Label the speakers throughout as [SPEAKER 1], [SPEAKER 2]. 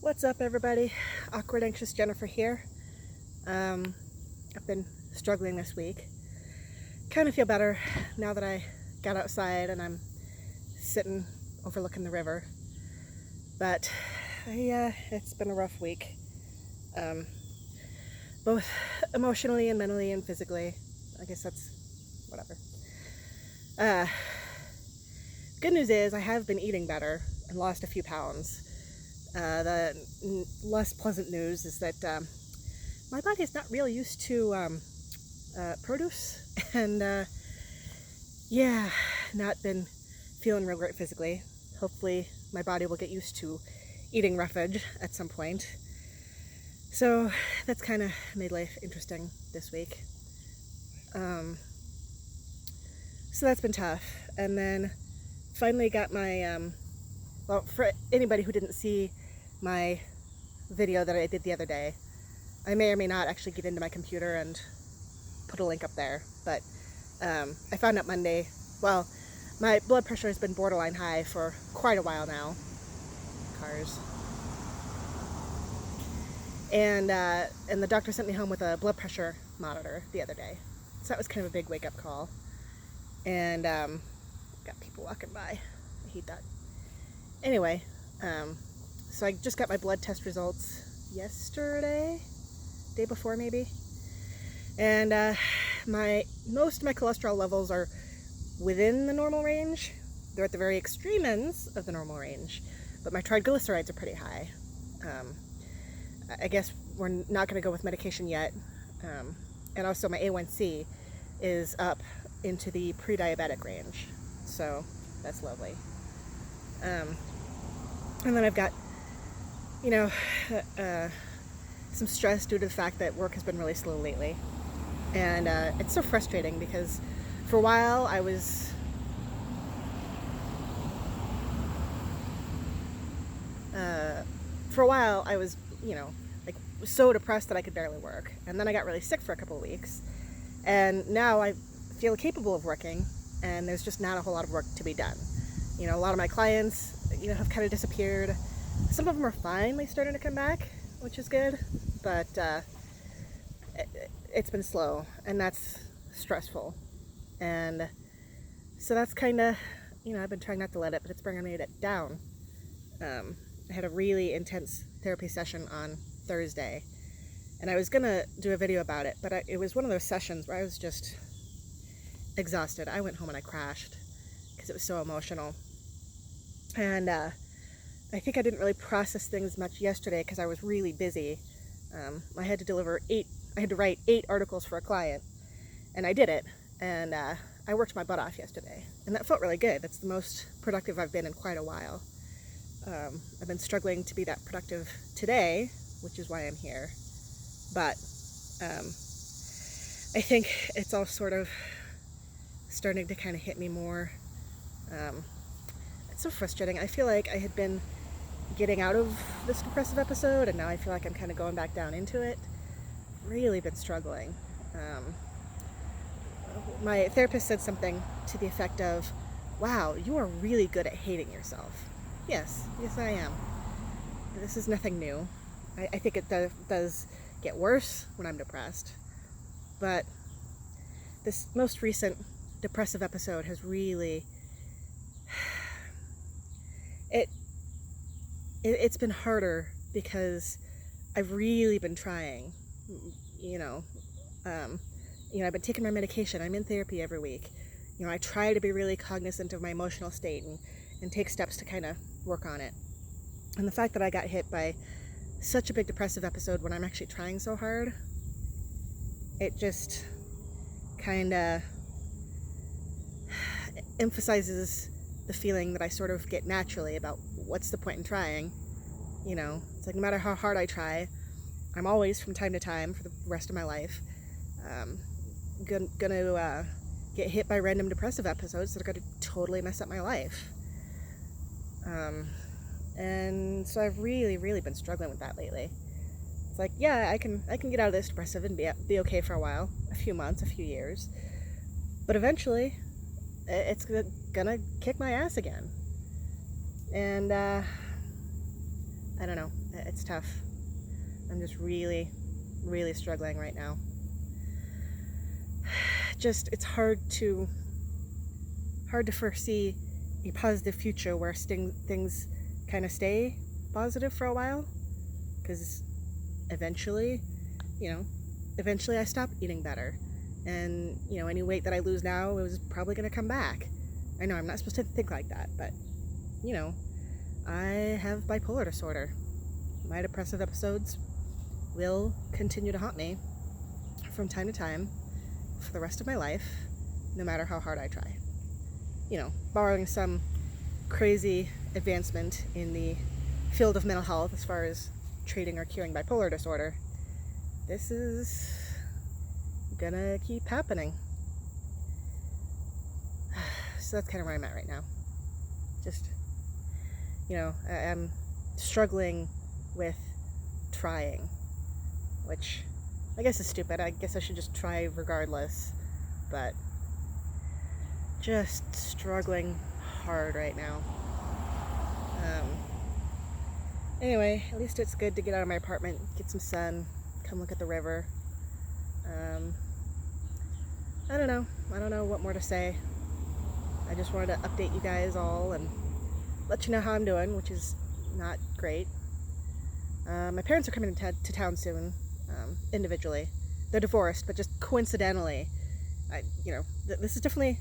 [SPEAKER 1] What's up, everybody? Awkward Anxious Jennifer here. I've been struggling this week. Kind of feel better now that I got outside and I'm sitting overlooking the river. But it's been a rough week. Both emotionally and mentally and physically. I guess that's whatever. Good news is I have been eating better and lost a few pounds. The less pleasant news is that my body is not really used to produce, and not been feeling real great physically. Hopefully my body will get used to eating roughage at some point. So that's kind of made life interesting this week. So that's been tough. And then finally got my, well, for anybody who didn't see my video that I did the other day, I may or may not actually get into my computer and put a link up there, but I found out Monday, well, my blood pressure has been borderline high for quite a while now. Cars. And the doctor sent me home with a blood pressure monitor the other day. So that was kind of a big wake-up call. And got people walking by. I hate that. Anyway, so I just got my blood test results yesterday, day before maybe. And most of my cholesterol levels are within the normal range. They're at the very extreme ends of the normal range, but my triglycerides are pretty high. I guess we're not going to go with medication yet. And also my A1C is up into the pre-diabetic range, so that's lovely. And then I've got, some stress due to the fact that work has been really slow lately. And it's so frustrating because for a while I was like so depressed that I could barely work. And then I got really sick for a couple of weeks. And now I feel capable of working, and there's just not a whole lot of work to be done. A lot of my clients, have kind of disappeared. Some of them are finally starting to come back, which is good, but it's been slow, and that's stressful. And so that's kind of, I've been trying not to let it, but it's bringing me down. I had a really intense therapy session on Thursday, and I was gonna do a video about it, but it was one of those sessions where I was just exhausted. I went home and I crashed because it was so emotional. And I think I didn't really process things much yesterday because I was really busy. I had to write 8 articles for a client, and I did it, and I worked my butt off yesterday, and that felt really good. That's the most productive I've been in quite a while. I've been struggling to be that productive today, which is why I'm here, but I think it's all sort of starting to kind of hit me more. It's so frustrating. I feel like I had been getting out of this depressive episode, and now I feel like I'm kind of going back down into it. Really been struggling. My therapist said something to the effect of, "Wow, you are really good at hating yourself." Yes I am. This is nothing new. I think it does get worse when I'm depressed, but this most recent depressive episode has really it's been harder because I've really been trying. I've been taking my medication. I'm in therapy every week. I try to be really cognizant of my emotional state and take steps to kind of work on it. And the fact that I got hit by such a big depressive episode when I'm actually trying so hard, it just kind of emphasizes the feeling that I sort of get naturally about what's the point in trying. It's like no matter how hard I try, I'm always, from time to time, for the rest of my life, gonna get hit by random depressive episodes that are gonna totally mess up my life. And so I've really, really been struggling with that lately. It's like, yeah, I can get out of this depressive and be okay for a while, a few months, a few years, but eventually it's gonna kick my ass again. And I don't know. It's tough. I'm just really, really struggling right now. Just, it's hard to foresee a positive future where things kind of stay positive for a while, because eventually I stop eating better, and any weight that I lose now is probably going to come back. I know I'm not supposed to think like that, but I have bipolar disorder. My depressive episodes will continue to haunt me from time to time for the rest of my life, no matter how hard I try. Borrowing some crazy advancement in the field of mental health as far as treating or curing bipolar disorder, this is gonna keep happening. So that's kind of where I'm at right now. Just, I'm struggling with trying, which I guess is stupid. I guess I should just try regardless, but just struggling hard right now. Anyway, at least it's good to get out of my apartment, get some sun, come look at the river. I don't know what more to say. I just wanted to update you guys all and let you know how I'm doing, which is not great. My parents are coming to town soon, individually. They're divorced, but just coincidentally, this is definitely,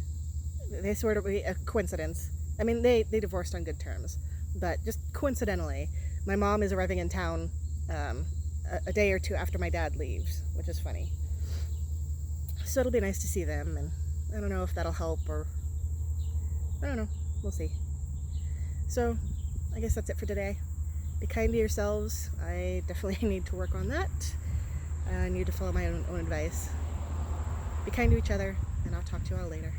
[SPEAKER 1] they sort of be a coincidence. I mean, they divorced on good terms, but just coincidentally, my mom is arriving in town a day or two after my dad leaves, which is funny. So it'll be nice to see them, and I don't know if that'll help, or I don't know. We'll see. So I guess that's it for today. Be kind to yourselves. I definitely need to work on that. I need to follow my own advice. Be kind to each other, and I'll talk to you all later.